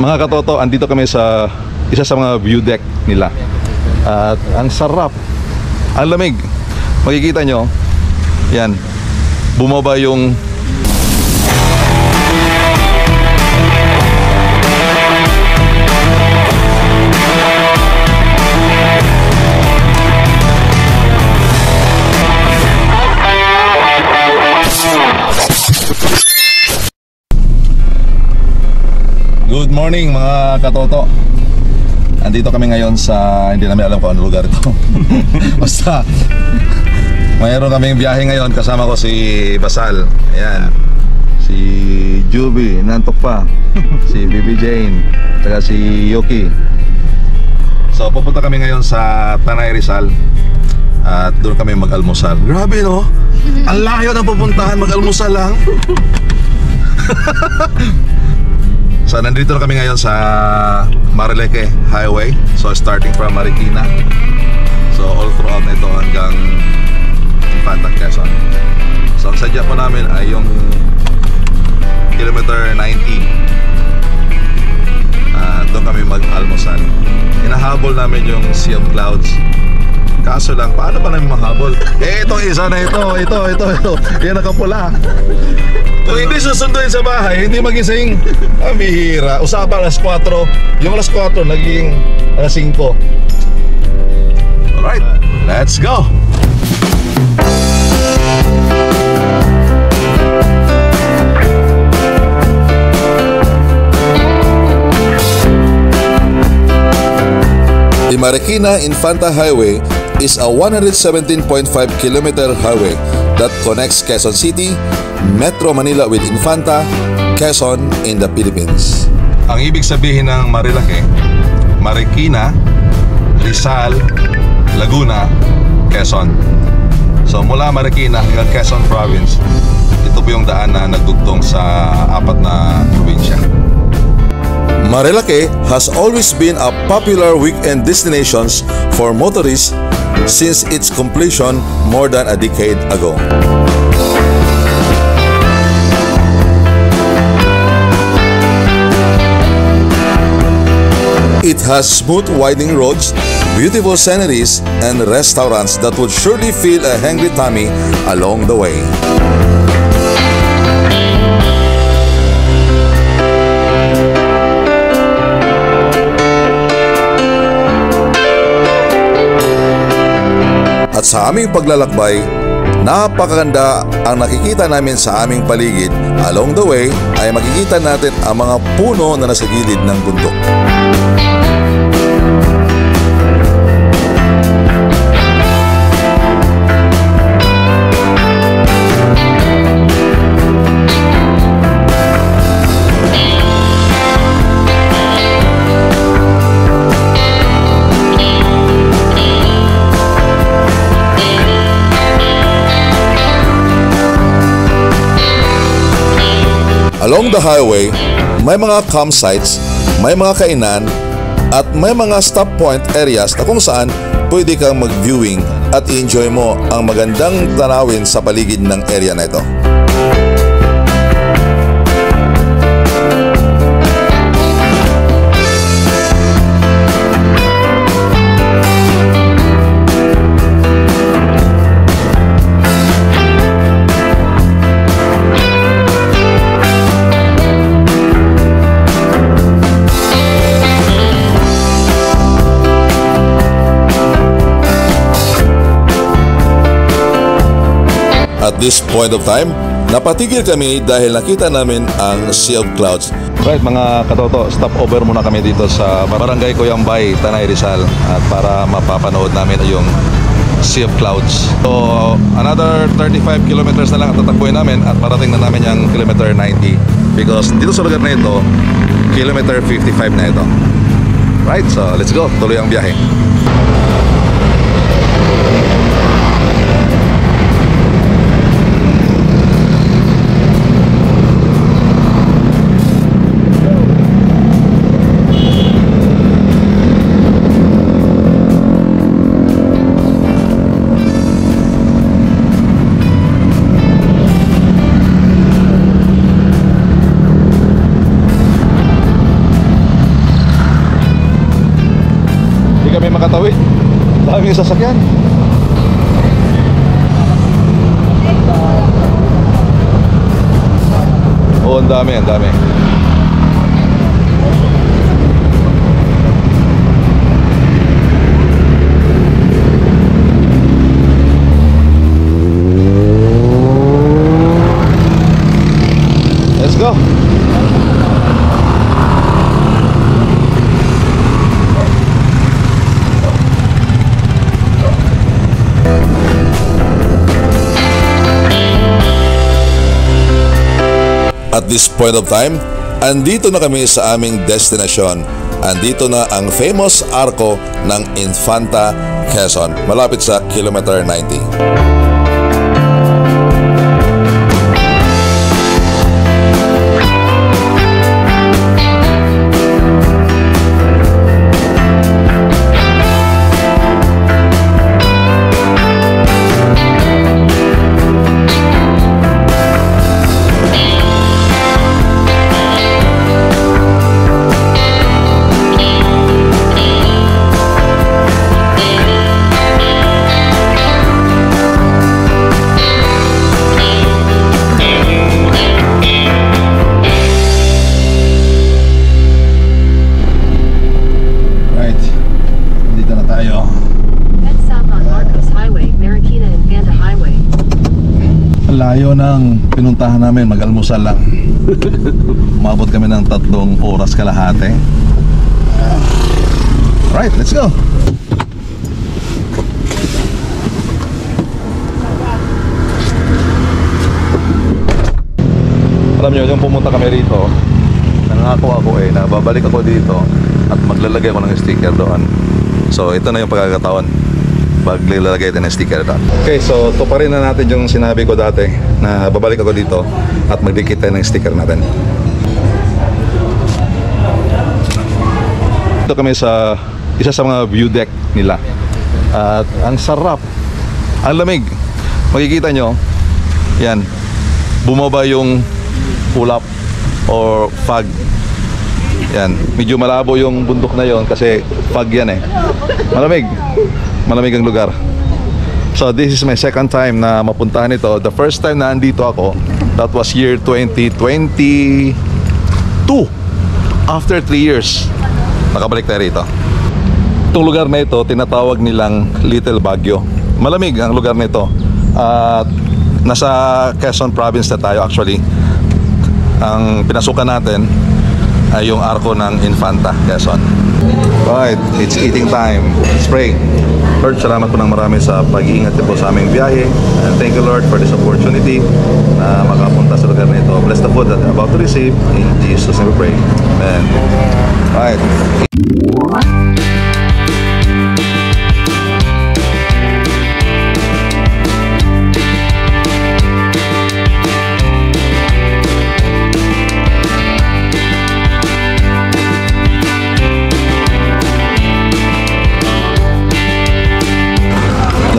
Mga katoto, andito kami sa isa sa mga view deck nila. At ang sarap, ang lamig. Makikita nyo, yan, bumaba yung Good morning mga katoto. Andito kami ngayon sa, hindi namin alam kung ano lugar ito. Basta mayroon kaming biyahe ngayon. Kasama ko si Basal, ayan, si Juby, nantok pa, si Bibi Jane, saka si Yuki. So pupunta kami ngayon sa Tanay Rizal at doon kami mag-almusal. Grabe no, ang layo ng pupuntahan, mag-almusal lang. So nandito na kami ngayon sa Marilake Highway. So starting from Marikina, so all throughout na ito hanggang Infanta, Quezon. So ang sadya po namin ay yung kilometer 90. Doon kami mag-almusal. Hinahabol namin yung Sea of Clouds. Kaso lang, paano pa namin mahabol? Itong isa na ito. Yan nakapula. Kung hindi susunduin sa bahay, hindi magising. Ang bihira. Usapan alas 4. Yung alas 4 naging alas 5. Alright, let's go! The Marikina-Infanta Highway is a 117.5 kilometer highway that connects Quezon City, Metro Manila with Infanta, Quezon in the Philippines. Ang ibig sabihin ng Marilake, Marikina, Rizal, Laguna, Quezon. So mula Marikina hanggang Quezon Province, ito po yung daan na nagdugtong sa apat na probinsya. Marilake has always been a popular weekend destination for motorists since its completion more than a decade ago. It has smooth winding roads, beautiful sceneries, and restaurants that would surely fill a hungry tummy along the way. At sa aming paglalakbay, napakaganda ang nakikita namin sa aming paligid. Along the way ay makikita natin ang mga puno na nasa gilid ng bundok. Along the highway, may mga campsites, may mga kainan, at may mga stop point areas na kung saan pwede kang mag-viewing at i-enjoy mo ang magandang tanawin sa paligid ng area na ito. At this point of time, napatigil kami dahil nakita namin ang Sea of Clouds. Right mga katoto, stop over muna kami dito sa Barangay Coyambay, Tanay Rizal, at para mapapanood namin yung Sea of Clouds. So another 35 kilometers na lang at tatakbuhin namin at marating na namin yung kilometer 90 because dito sa lugar na ito, kilometer 55 na ito. Right, so let's go, tuloy ang biyahe. tumatawid. Daming sasakyan. Oo, ang dami, ang dami. Let's go. At this point of time, andito na kami sa aming destinasyon. Andito na ang famous arko ng Infanta, Quezon, malapit sa kilometer 90. Layo ng pinuntahan namin, mag-almusal lang. Umabot kami ng 3 oras kalahati. Alright, let's go. Alam nyo, yung pumunta kami rito, nangako ako na babalik ako dito at maglalagay ako ng sticker doon. So ito na yung pagkakataon, maglalagay din ng sticker doon. Okay, so tuparin na natin yung sinabi ko dati na babalik ako dito at magdikit tayo ng sticker natin. Ito kami sa isa sa mga view deck nila. At ang sarap, ang lamig. Makikita nyo, yan, bumaba yung ulap or fog. Yan, medyo malabo yung bundok na yon kasi fog yan eh. Malamig. Malamig ang lugar. So this is my second time na mapuntahan ito. The first time na andito ako, that was year 2022. After 3 years, nakabalik tayo rito. Itong lugar na ito, tinatawag nilang Little Baguio. Malamig ang lugar na ito. Nasa Quezon province na tayo actually. Ang pinasukan natin ay yung arko ng Infanta, Quezon. Right, it's eating time. Let's pray. Lord, salamat po ng marami sa pag-iingat po sa aming biyahe. And thank you, Lord, for this opportunity na makapunta sa lugar na ito. Bless the food that I'm about to receive. In Jesus' name we pray. Amen. Right.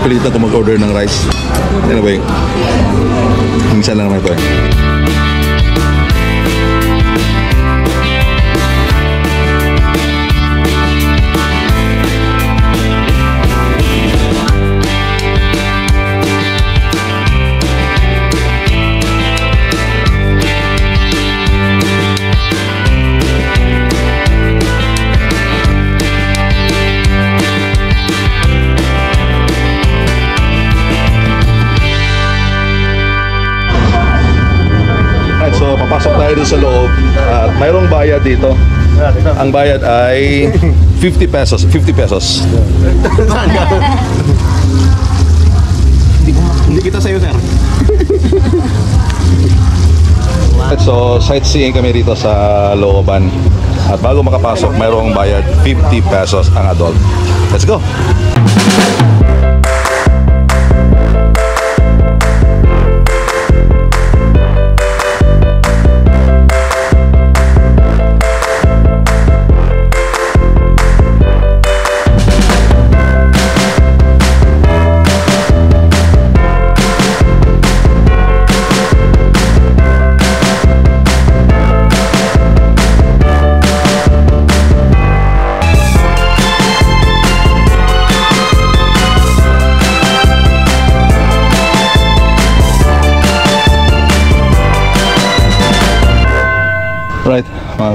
Napilitan ko mag-order ng rice. Anyway, minsan lang naman ito eh. So papasok tayo dun sa loob at mayroong bayad dito. Ang bayad ay 50 pesos. 50 pesos. Hindi kita sa'yo, sir. So sightseeing kami rito sa looban. At bago makapasok, mayroong bayad 50 pesos ang adult. Let's go!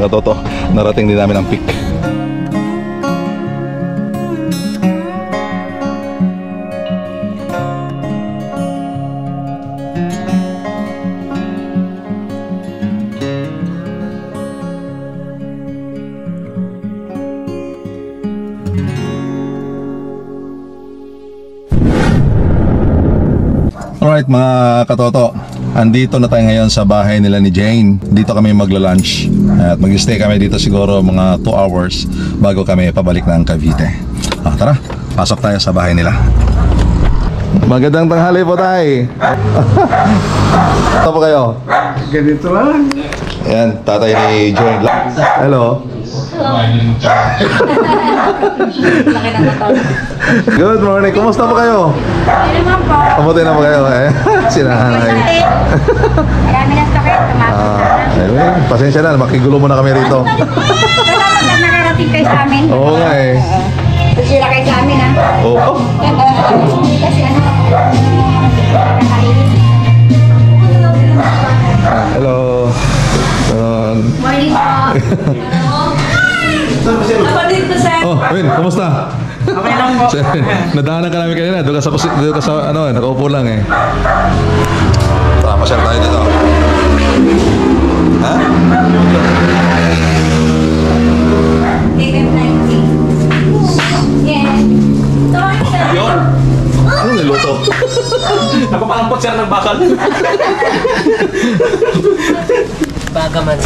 mga katoto, narating din namin ang peak. Alright mga katoto, andito na tayo ngayon sa bahay nila ni Jane. Dito kami magla-lunch at mag-stay kami dito siguro mga 2 hours bago kami pabalik ng Cavite. Tara, pasok tayo sa bahay nila. Magandang tanghali po tayo. Ito po kayo. Ganito lang. Ayan, tatay ni Jane. Hello. Good morning, kumusta po kayo? Kamuti na po kayo eh. Sinanay. Marami ng sakit, Anyway, pasensya na, makigulo muna kami rito. salamat na nakarating kayo sa amin. Oo nga eh. Sila kayo sa amin ha. Oo. Kasi ano, Hello. morning po. Oh, Win, kumusta? Okay lang po. Nadaanan ka namin kanina, doon ka sa ano, nakaupo lang eh. Tara, pasyal tayo dito. Ha? Yun. Ano niluto? Napapangpot siya ng bakal. Baga man.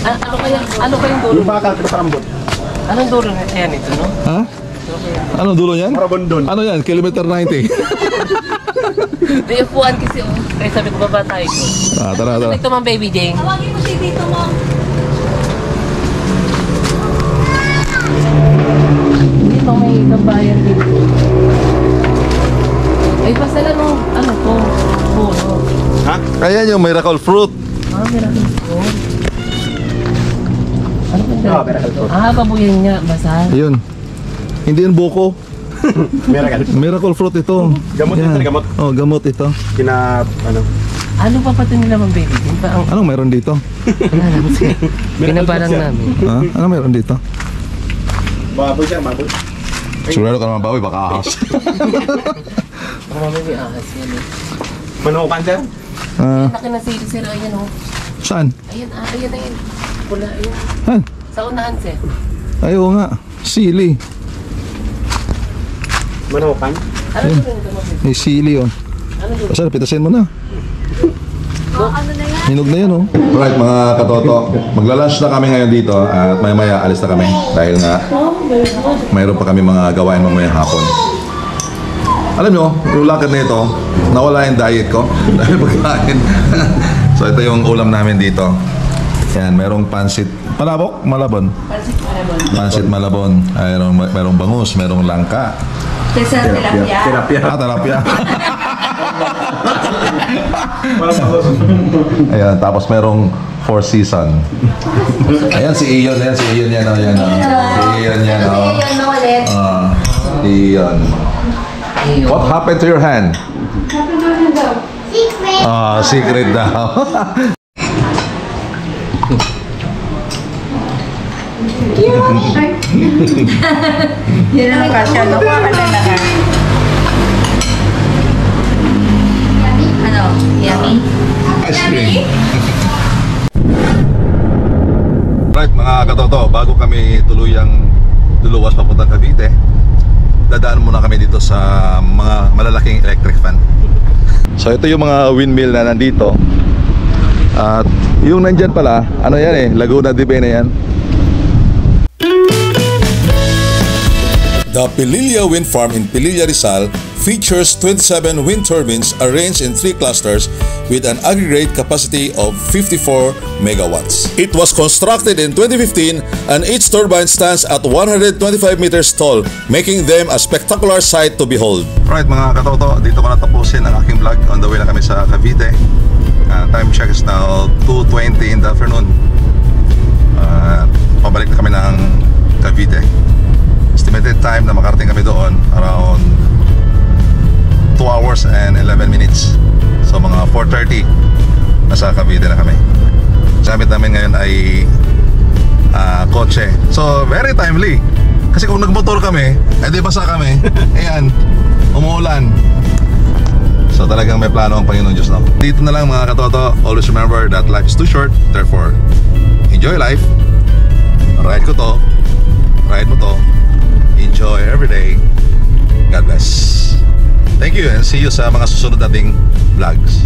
Ano kayong dulo? Yung bakal, pinapalambot. Anong dulo na yan ito, no? Ha? Anong dulo yan? Marabondon. Ano yan? Kilometer 90. May upuan kasi, oh. Kaya sabi ko, baba tayo ko. Tara, tara. Ito man, baby Jane. Tawagin mo si dito mo. Dito may kabayan dito. Ay, pasala nung, ano to, puno. Ha? Ayan yung miracle fruit. Meron ito. Ano ba Oo, miracle fruit. babuyan niya, basa. Ayun. Hindi yung buko. Miracle. Miracle fruit ito. Gamot Yan. ito, gamot. Oh, gamot ito. Ano? Ano pa pati nila man, baby Jane? Pa ang, Anong meron dito? wala lang siya. Binabalang namin. Ha? Anong meron dito? Baboy siya, baboy. Sigurado ka naman bawi, baka ahas. Ang mamay may ahas yan, eh. Manukan siya. Laki na sili, sir. Ayan, oh. Saan? Ayan, ayan na yun. Pula, ayan. Han? Sa unahan, sir. Ay, oo nga. Sili. Manukan. Ano yun ito, mabib? May sili oh. Ano yun? Basta, pitasin mo na. Ano na yan? Hinog na yun oh. Alright mga katoto, magla-lunch na kami ngayon dito at maya-maya alis na kami dahil nga mayroon pa kami mga gawain mamaya hapon. Alam nyo, yung lakad na ito, nawala yung diet ko dahil pagkain. So ito yung ulam namin dito. Yan, merong pansit palabok, malabon. Pansit malabon. Merong bangus, merong langka. Cesar Tilapia. Tilapia. Talapia. Walang bagos. Ayan, tapos merong Four Season. Ayan si Ian, ayan si Ian yan, oh, yan, oh. Si Ian yan, oh. Ayan mo ulit. Ian. What happened to your hand? Secret. Secret daw. Yan ang kasya. Nakuha ka na lahat. Ano? Yummy? Ice cream. Right mga katoto, bago kami tuluyang luluwas papuntang Cavite, dadaan muna kami dito sa mga malalaking electric fan. So ito yung mga windmill na nandito. At yung nandyan pala, ano yan eh, Laguna de Bena yan. The Pililla Wind Farm in Pililla, Rizal features 27 wind turbines arranged in 3 clusters with an aggregate capacity of 54 megawatts. It was constructed in 2015 and each turbine stands at 125 meters tall, making them a spectacular sight to behold. Right mga katoto, dito ko natapusin ang aking vlog. On the way na kami sa Cavite. Time check is now 2:20 in the afternoon. Pabalik na kami ng Cavite. Estimated time na makarating kami doon around 2 hours and 11 minutes. So mga 4:30 nasa Cavite na kami. Gamit namin ngayon ay kotse. So, very timely. Kasi kung nagmotor kami, di basa kami. Ayan, umuulan. So talagang may plano ang Panginoon Diyos, no? Dito na lang mga katoto. Always remember that life is too short. Therefore, enjoy life. Ride ko to. Ride mo to. Enjoy every day. God bless. Thank you and see you sa mga susunod nating vlogs.